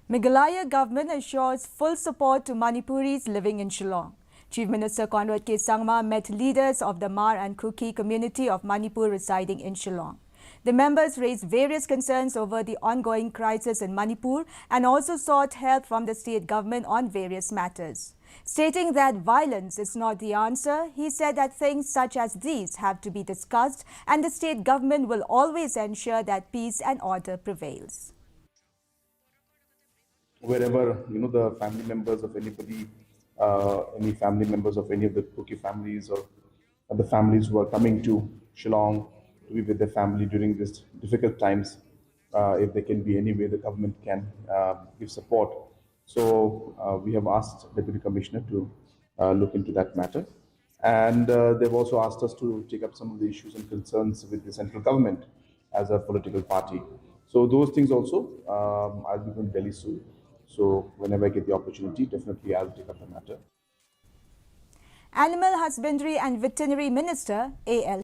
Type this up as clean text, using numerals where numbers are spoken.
Meghalaya government assures full support to Manipuris living in Shillong. Chief Minister Conrad Sangma met leaders of the Hmar and Kuki community of Manipur residing in Shillong. The members raised various concerns over the ongoing crisis in Manipur and also sought help from the state government on various matters. Stating that violence is not the answer, he said that things such as these have to be discussed and the state government will always ensure that peace and order prevails. Wherever the family members of anybody, any family members of any of the Kuki families or the families who are coming to Shillong to be with their family during these difficult times, if there can be any way the government can give support. So we have asked Deputy Commissioner to look into that matter, and they've also asked us to take up some of the issues and concerns with the central government as a political party. So those things also, I'll be going to Delhi soon. So whenever I get the opportunity, definitely I'll take up the matter. Animal Husbandry and Veterinary Minister A.L.